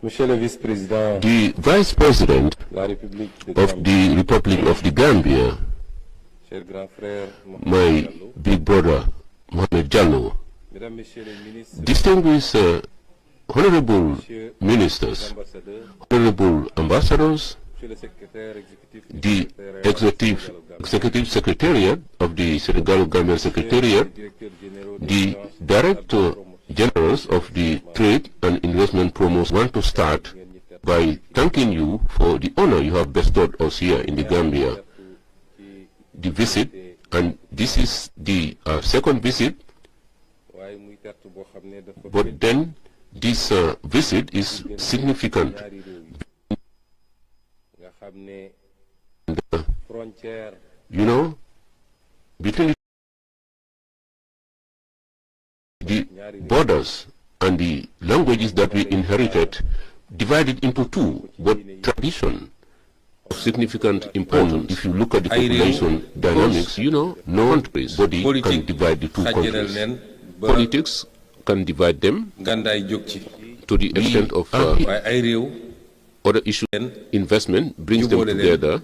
The Vice President of the Republic of the Gambia, my big brother, Mohamed Jallo, distinguished honorable ministers, honorable ambassadors, the executive secretariat of the Sénégal-Gambian Secretariat, the Director Generals of the Trade and Investment Promos, want to start by thanking you for the honor you have bestowed us here in the Gambia. The visit, and this is the second visit, but then this visit is significant. You know, between the borders and the languages that we inherited divided into two, but tradition of significant importance. If you look at the population dynamics, you know, no country's body can divide the two countries. Politics can divide them to the extent of other issues. Investment brings them together.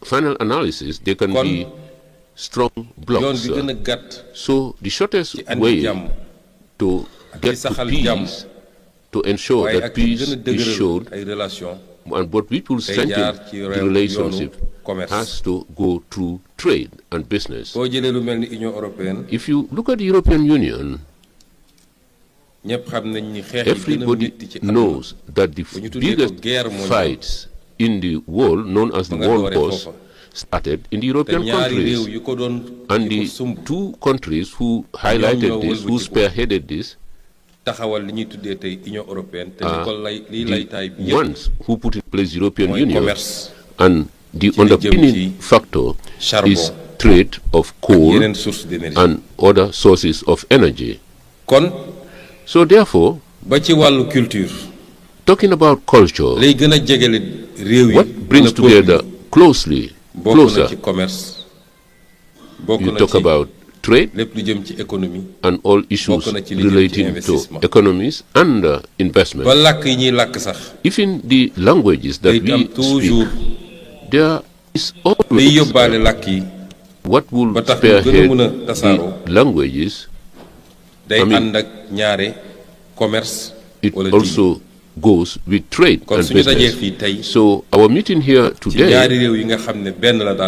Final analysis, they can be strong blocks. So the shortest way to get to peace, to ensure that peace is shown, and but people strengthen the relationship, has to go through trade and business. If you look at the European Union, everybody knows that the biggest fights in the world, known as the World Wars, started in the European countries. And the two countries who highlighted this, who spearheaded this, the ones who put in place the European Union. And the underpinning factor is trade of coal and other sources of energy. So therefore, talking about culture, what brings together closer, you talk about trade and all issues relating to economies and investment. Even the languages that we speak, there is always what will spearhead the languages. I mean, it also goes with trade and business. So our meeting here today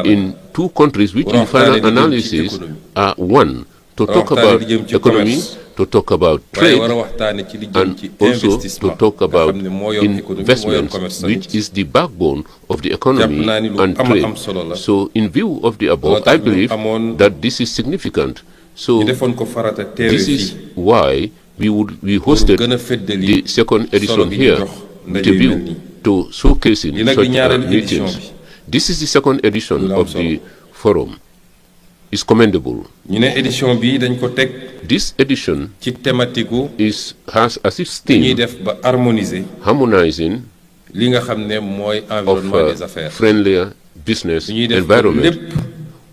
in two countries which in final analysis are one, to talk about economy, to talk about trade, and also to talk about investments, which is the backbone of the economy and trade. So in view of the above, I believe that this is significant. So this is why we hosted the second edition here with a view to showcasing such meetings. This is the second edition of the forum. It's commendable. This edition has as its theme harmonizing of friendlier business environment.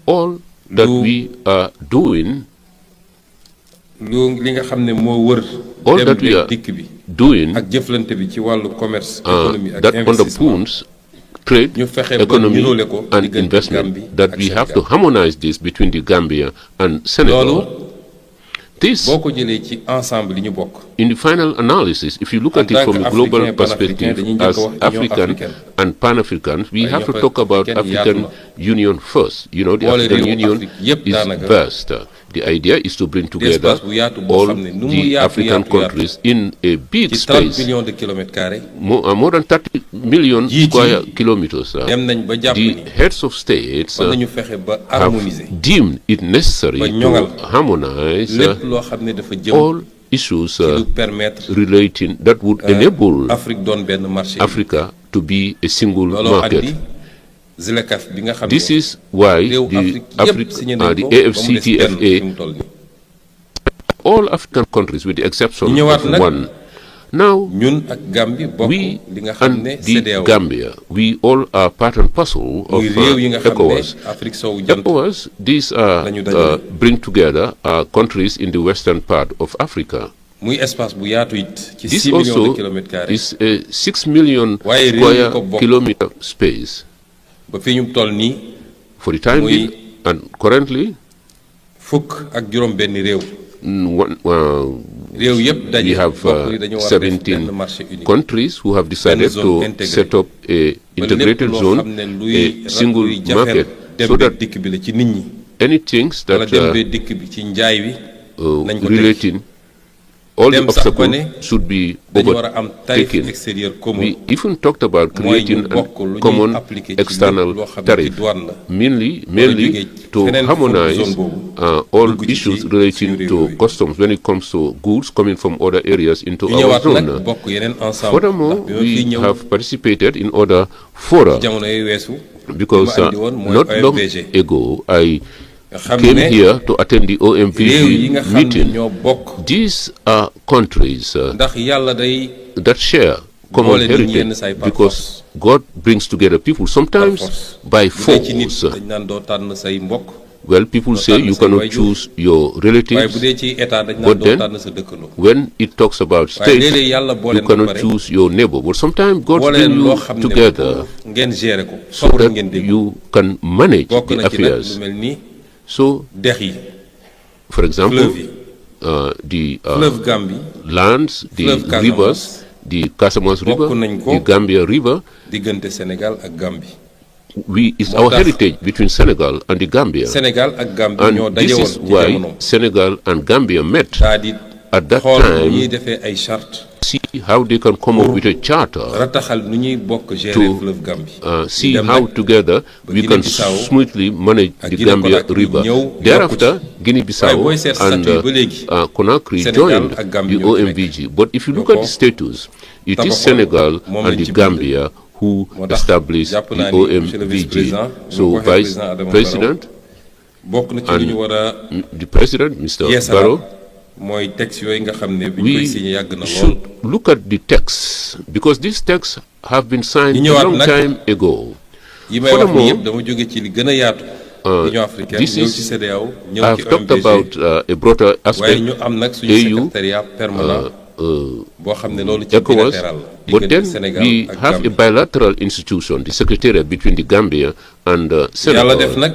All that we are doing, all that we are doing that underpins trade, economy, and investment, that we have to harmonize this between the Gambia and Senegal. This, in the final analysis, if you look at it from a global perspective, as African and Pan-Africans, we have to talk about African Union first. You know, the African Union is vast. The idea is to bring together all the African countries in a big space, more than 30 million square kilometers. The heads of states have deemed it necessary to harmonize all issues relating that would enable Africa to be a single market. This is why the AFCTFA, all African countries with the exception of one. Now, we and the Gambia, we all are part and parcel of ECOWAS. ECOWAS, these bring together countries in the western part of Africa. muy espace bu yaatu it ci This 6 millions de also kilomètres carrés. is a 6 million Waaye réew yi square ko bokk. kilometer space. ba fi ñu toll nii For the time muy being, and currently, fukk ak juróom benn réew. réew yëpp we daje have bokk ni dañu war a def benn 17 marché unique. countries who have decided zone to intégrée. set up a integrated ba lépp loo zone, xam ne luy a single jafeel market, dem so beeg that dikk bi la ci nit ñi. any things wala that dem beeg dikk bi ci njaay wi. nañ ko teg. relating all the Dem sax ba ne obstacles should be dañu war a am tarif overtaken. extérieur commun. We even talked about mooy ñu creating bokk lu a ñuy common appliquer ci external lépp loo xam ne ci tariff, douane la. mainly jógee to feneen harmonize zone boobu, all dugg ci issues suñu relating réew to yooyu. customs when it comes to goods coming from other areas into ñu our ñëwaat nag zone. bokk yeneen ensemble. Furthermore, ndax bi ma fiy we ñëw have participated in other fora jamono yooyu weesu. because li ma andi woon mooy not long OMVG. ago I nga xam came ne here to attend the réew yi OMVG nga xam ne meeting. ñoo bokk. These are countries ndax yàlla day that share common boole nit ñi yenn saay heritage par because God brings together people sometimes force. by bu dee ci nit force. dañ naan doo tànn say mbokk. Well, people say tànn you say cannot waajur. choose your waaye bu relatives. dee ci état dañ naan But doo then, tànn sa dëkkandoo. when it talks about waaye states, léeg-léeg yàlla boole you na ba cannot pare choose your neighbor. But sometimes God boole brings leen loo you xam ne together pour ngeen gérer ko. so soxla that ngeen dégg. you can manage bokk the na ci nag lu affairs. mel ni So, dex yi. for example, fleuve yi. the fleuve Gambie lands, the fleuve Casamance, rivers, the Casamance River, bokk nañ ko the Gambia River, diggante Sénégal ak Gambie. it's moo our tax heritage between Senegal and the Gambia. Sénégal ak Gambie ñoo And daje this woon is ci why jamono. Senegal and Gambia met daa di at that xool nu ñuy time, defee ay charte see how they can come up with a charter, rataxal nu ñuy bokk gérer to fleuve Gambie. see dem how nag together ba we can Guinée-Bissau smoothly manage ak the Guinée Gambia Conakry River. ñëw yokku Thereafter, waaye Guinea-Bissau booy seet and statut ba léegi Conakry Sénégal joined ak Gambie the ñoo ci OMVG. But if you look ñoo at ko the status, it tabaxoon is Senegal moom and lañ the ci bind. Gambia who moo tax established jàpp the naa ni monsieur le OMVG. vice-président So, ñu ko waxee Vice président Adama President bokk na ci li ñu war a the President, Mr. yeesalaat Barrow, mooy texte yooyu nga xam ne bi ñu koy we signé yàgg na lool. should look at the texts because these texts have been signed Ñu a ñëwaat long nag time ago. yi may wax ni Furthermore, yëpp dama jóge ci li gën a yaatu. Union africaine this ñëw is- ci CEDEAO ñëw ci I've talked OMVG about a broader waaye aspect, ñu am nag suñu AU, secrétariat permanent boo xam ne loolu ci ECOWAS, bilatéral la but diggante then Sénégal we ak have a Gambie. bilateral institution, the Secretariat between the Gambia and yàlla def Senegal. nag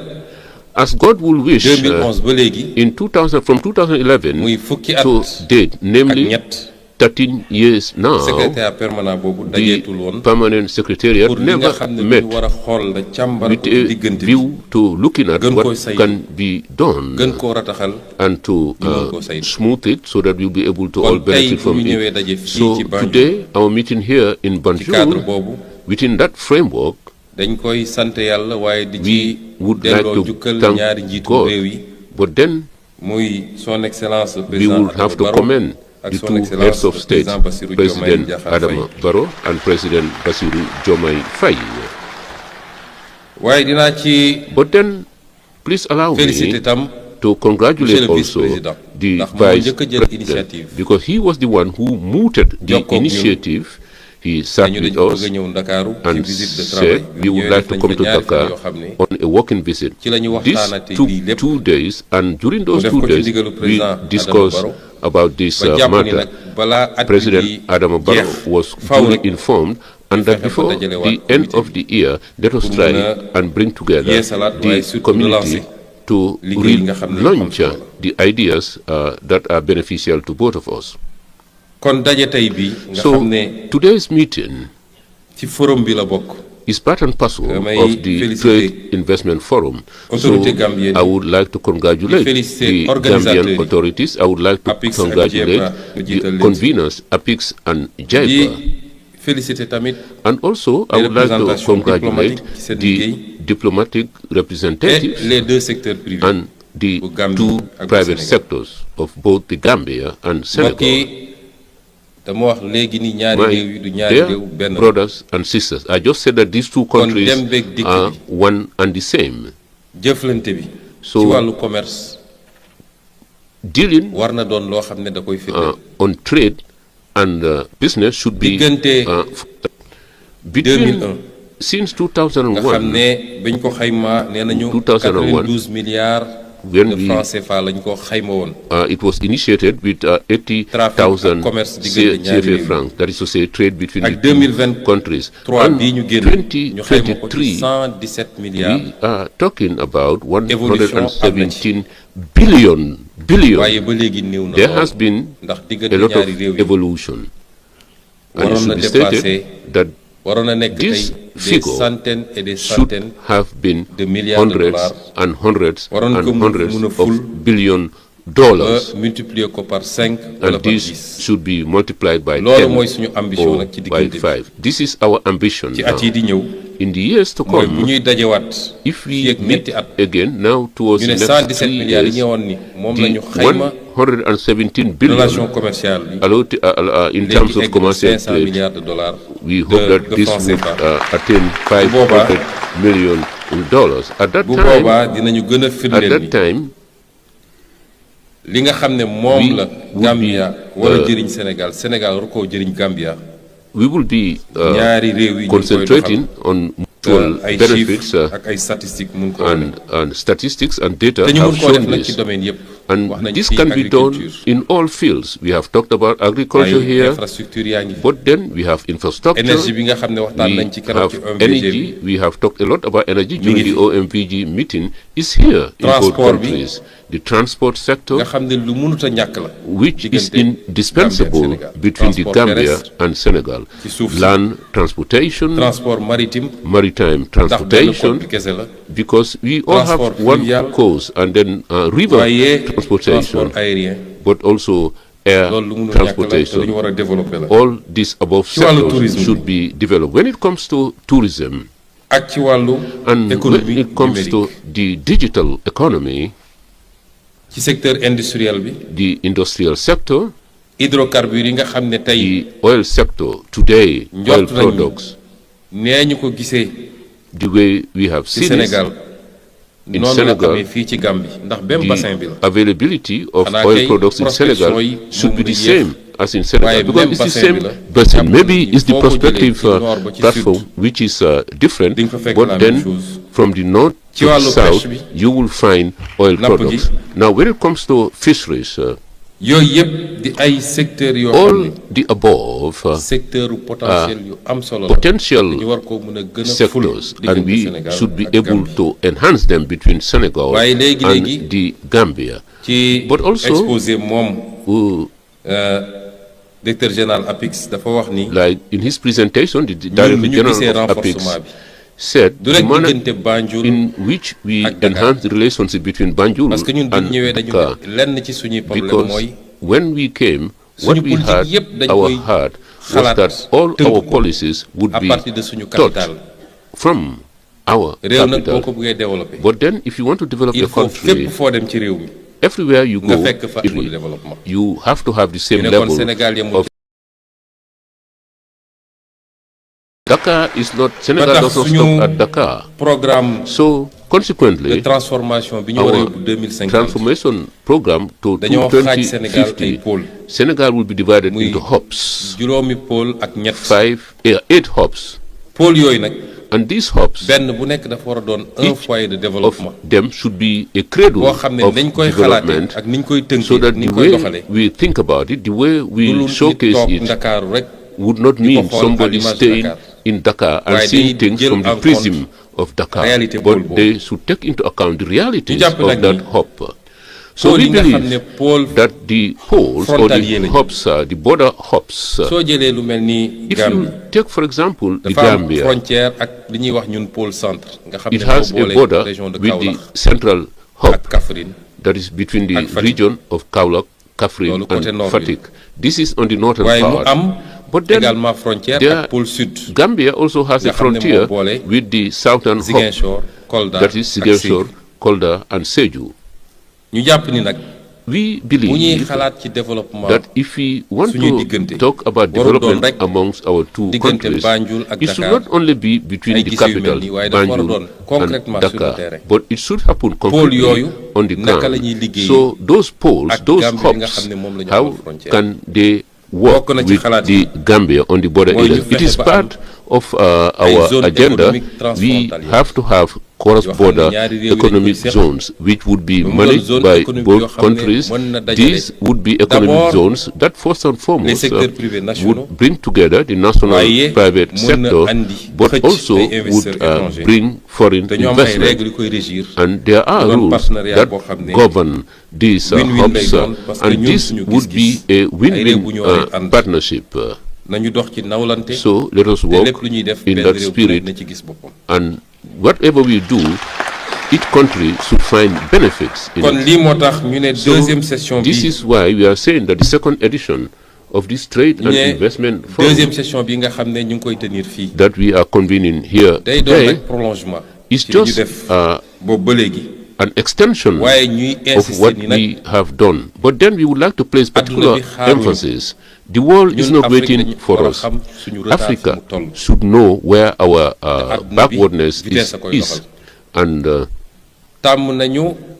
As God will wish, 2011 ba léegi in 2000, from 2011 muy fukki at to date, ak namely ñett 13 years now, secrétaire permanent boobu the dajeetul woon permanent secretariat pour li nga never xam ne met ñu war a xool la càmbar with ko a diggante bi view to looking at gën what koo saytu. can be done gën koo rataxal. and to ñu mën koo saytu. smooth it so that we'll be able to all kon tey benefit bu from ñu ñëwee it. daje fii So ci Banjul today, our meeting here in ci cadre Banjul, boobu within that framework, dañ koy sant yàlla waaye di ci we would like delloo to jukkal thank ñaari njiitu God. réew yi But then muy son excellence we président would have to Adama Barrow commend ak the son two excellence heads of state, président Bassirou Diomaye President Diakhar Faye. Adama Barrow and President Bassirou Diomaye Faye. waaye dinaa ci But then, please allow féliciter me tam to congratulate Monsieur le also vice-président, the ndax moo vice njëkk a jël president initiative. because he was the one who mooted the Jokkoog ñun. initiative. He sat dañu with dañu us bëgg a ñëw Ndakaaru ci and visite de travail said we would like to come to Dakar on a working visit. ci la ñu This waxtaanati took lii lépp 2 days, and during those def 2 ko ci days, ndigalu we président Adama discussed Barrow. about this ba jàpp ni nag matter. balaa at bi President di Adama Barrow jeex was faw duly rek informed, and that fexe ba before dajale the waat end comité of the year, let us pour try mën a and bring together yeesalaat waaye the surtout community relancer to liggéey yi nga xam ne launch am solo la. the ideas that are beneficial to both of us. kon daje tey bi nga So xam ne today's meeting ci forum bi la bokk is part and parcel Damay of the féliciter Trade Investment Forum. So autorité gambienne I would like to congratulate di féliciter the organisateurs Gambian yi. authorities. I would like to APIX ak congratulate JEPA, nga jiital the leen. conveners, APIX and di JIPA. féliciter tamit And also, I les would like to représentations congratulate diplomatiques ci seen the liggéey. diplomatic et representatives les deux secteurs privés and the bu Gambie two ak bu private Sénégal. sectors of both the Gambia and mbokk Senegal. yi dama wax léegi ni ñaari My réew yi du ñaari dear réew benn la. brothers and sisters, I just said that these two countries dem beeg dikk are bi. one and the same. jëflante bi So- ci wàllu commerce Dealing war na doon loo xam ne da koy firndeel on trade and business should be diggante between 2001 since nga xam 2001 ne biñ ko xaymaa nee nañu 2001 92 milliards when de francs CFA lañ ko xayma woon. It was initiated with 80,000 CFA francs. That is to say, trade between the two countries. And 2023, 117 milliards. we are talking about 117 billion. There has been a lot of evolution. And it should be stated that this figure should have been hundreds and hundreds and hundreds of billion dollars, and this should be multiplied by 10 or by 5. This is our ambition now. In the years to come, if we meet again now towards the next 3 years, the 117 billion in terms of commercial trade, we hope that this would attain $500 million. At that time, li nga xam ne moom la Gambia war a jëriñ Sénégal war koo jëriñ Gambia. We will be ñaari réew yi concentrating on mutual benefits ak ay statistiques mun ko and statistics and data te ñu mun have koo def shown nag ci this. domaine yëpp. And this can be done in all fields. We have talked about agriculture here, infrastructure yaa ngi fi. but then we have infrastructure, énergie bi nga xam ne waxtaan nañ ci we keroog have ci OMVG energy, we have talked a lot about energy during the OMVG meeting, is here in both Transport bi. countries. The transport sector, nga xam ne lu mënut a ñàkk la. which is diggante indispensable Gambia ak Sénégal. between the Transport Gambia terrestre and Senegal. ci suuf si. Land transportation, transport maritime maritime ndax benn transportation, code bi kese la. because we all have Transport one fluvial. coast, and then river waaye transportation, transport aérien but also air loolu lu mënul ñàkk la te lu ñu transportation. war a développer la. All these above Ci wàllu sectors tourisme should be developed. When it comes to tourism ak ci wàllu and when économie it comes to numérique the digital economy, ci secteur industriel bi the industrial sector, hydrocarbures yi nga xam ne tey the oil sector today, oil njort nañu products, nee ñu ko gisee the way we have ci seen it, Sénégal in noonu la Sénégal, amee fii ci Gambie ndax même bassin bi la. the availability of Xanaa oil kay products in Senegal prospection yi should be moom the la yéex. same as in Senegal, Waaye because même it's the bassin same bi la. basin. Jàpp Maybe nañu it's the foo ko jëlee prospective ci nord ba ci platform sud. which is different, Di nga fa fekk but la then même chose. from the north Ci to the wàllu south, pêche bi. you will find oil Napp gi. products. Now, when it comes to fisheries, yooyu yëpp di ay secteurs yoo xam all ne the above secteur potentiel yu am solo la. potential ñu war koo mën a gën a ful sectors, and diggante we Sénégal should be ak able Gambie. to enhance them between Senegal Waaye léegi and the Gambia. ci But also, exposé moom who, directeur général APIX dafa wax ni like in his presentation, the ñun Director lu ñu gisee General of APIX renforcement bi said du the rek manner diggante Banjul in which we ak Dakar. enhance the relationship between Banjul parce que ñun bu and ñëwee dañu Dakar, ne lenn ci suñuy problème because mooy when we came, what suñu we politique had yépp dañ our koy heart was xalaat that all tënk our ko policies would à be partir de suñu taught capital. from our réew nag boo capital. ko bëggee développer But then, if you want to develop il a faut country, fépp foo dem ci réew mi everywhere you nga go, fekk fa it niveau de will- développement. you have to have the same ñu ne kon level Sénégal yemul of Dakar is not, ba Senegal tax does not suñu stop at Dakar. programme So, de consequently, transformation bi ñu war a our yóbbu 2050 transformation program to dañoo xaaj Sénégal ay 2050, pôle Senegal will be divided muy into hubs, juróomi pôle ak ñett 8 hubs. pôle yooyu nag And these hubs, benn bu nekk dafa war a doon un each foyer de of développement them should be a cradle boo xam ne of nañ koy xalaatee development, ak niñ koy so tënkee that niñ the koy way doxalee we think about it, the way du we lu showcase toog it, Ndakaaru rek would not mean xool à somebody l'image de staying Dakar. in Dakar and Waaye seeing dañuy things jël from the en prism of Dakar, réalité but boobu. they should take into account the realities Ñu jàpp of nag that ni hub. So pôle we yi nga xam ne believe pôle that the poles or frontalier the lañu. hubs, the border hubs, soo jëlee lu mel ni if Gambie you take, for example, the dafa am Gambia, frontière ak li ñuy wax ñun pôle centre nga xam ne it has moo a boole border région de with the Kaolack central hub ak Kaffrine that is between the ak Fatick. region of Kaolack, Kaffrine, Loolu côté and nord bi. Fatick. This is on the northern waaye mu part. am But then également frontière there- ak pôle sud Gambia also has nga a xam ne moo frontier boole with the southern hub, Ziguinchor Kolda that is ak Ziguinchor, Sédhiou. Kolda, and Sédhiou. ñu jàpp ni nag We bu ñuy believe xalaat ci développement that if we want suñuy to diggante talk about warul doon development rek amongst our two diggante countries, Banjul ak it should Dakar not only be between ay the gis yu mel capital, nii waaye dafa war a doon Banjul, concrètement and sur le Dakar, terrain. but it should happen Pôle concretely yooyu on the naka la ground. ñuy liggéey So those poles, ak those Gambie bi nga hubs, xam ne moom la ñu how amal frontière. can they work Bokk na ci with xalaat the yi. Gambia on the border Mooy ñu areas? It fexe is ba part of ay our zone agenda. économique We transfrontalière. have to have cross-border economic zones, which would be managed by both countries. These would be economic zones that first and foremost would bring together the national private sector, but also would bring foreign investment. And there are rules that govern these hubs, and this would be a win-win partnership. So let us work in that spirit, and whatever we do, each country should find benefits in it. So this is why we are saying that the second edition of this trade and investment forum that we are convening here today is just an extension of what we have done. But then we would like to place particular emphasis. The world is not waiting for us. Africa should know where our backwardness is. And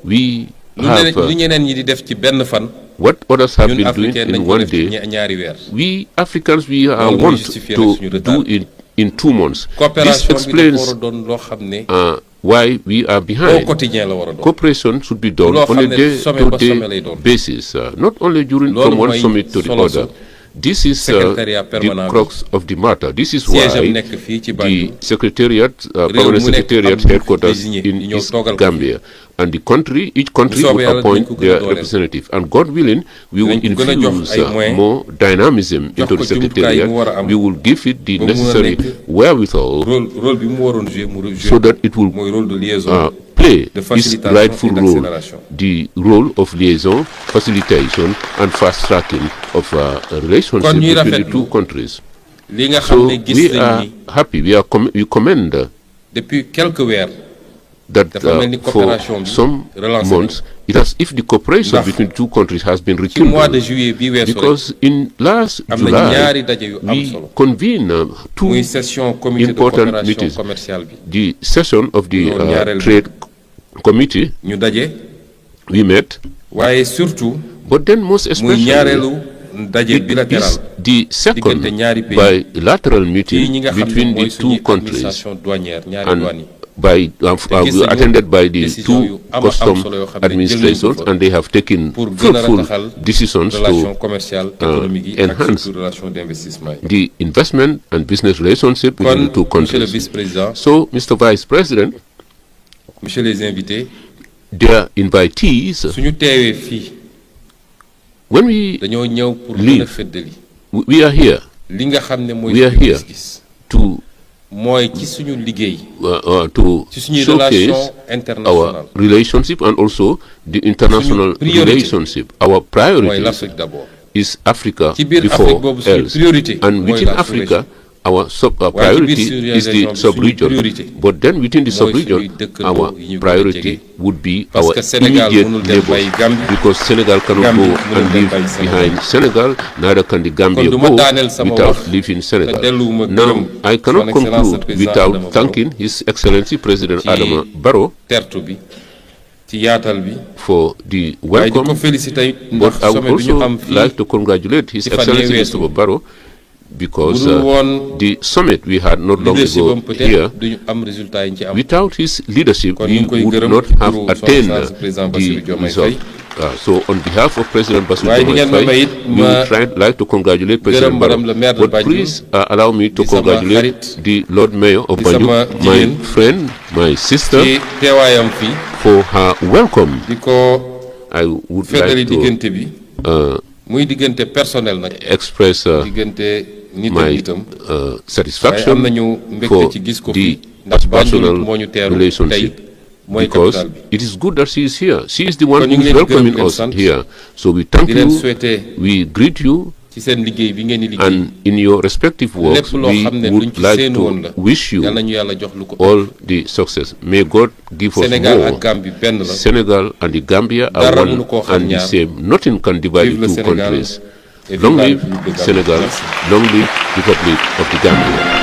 we have what others have been doing in one day. We Africans, we want to do in 2 months. This explains why we are behind. Cooperation should be done on a day-to-day basis, not only from one summit to the other. This is the crux of the matter. This is why the Secretariat, Permanent Secretariat headquarters in East Gambia, and each country will appoint their representative. And God willing, we will infuse more dynamism into the Secretariat. We will give it the necessary wherewithal so that it will play its rightful role, the role of liaison, facilitation, and fast-tracking of a relationship between the two countries. So we are happy, we commend that for some months, it has, if the cooperation between the two countries has been rekindled, because in last July, we convened 2 important meetings. The session of the Trade Committee, we met, but then most especially, it is the second bilateral meeting between the two countries, and attended by the 2 custom administrations, and they have taken fruitful decisions to enhance the investment and business relationship between the two countries. So, Mr. Vice President, their invitees, when we leave, we are here. We are here to showcase our relationship and also the international relationship. Our priority is Africa before else. And within Africa, our priority is the sub-region. But then within the sub-region, our priority would be our immediate neighbors, because Senegal cannot go and live behind Senegal, neither can the Gambia go without leaving Senegal. Now, I cannot conclude without thanking His Excellency President Adama Barrow for the welcome, but I would also like to congratulate His Excellency Mr. Barrow, because the summit we had not long ago here, without his leadership, we would not have attained the result. So on behalf of President Bassirou we would like to congratulate President Barrow, but please allow me to congratulate the Lord Mayor of Banjul, my friend, my sister, for her welcome. I would like to express my satisfaction for the personal relationship, because it is good that she is here. She is the one who is welcoming us here. So we thank you, we greet you, and in your respective works, we would like to wish you all the success. May God give us more. Senegal and the Gambia are one and the same. Nothing can divide the two countries. Long live Senegal, long live the Republic of the Gambia.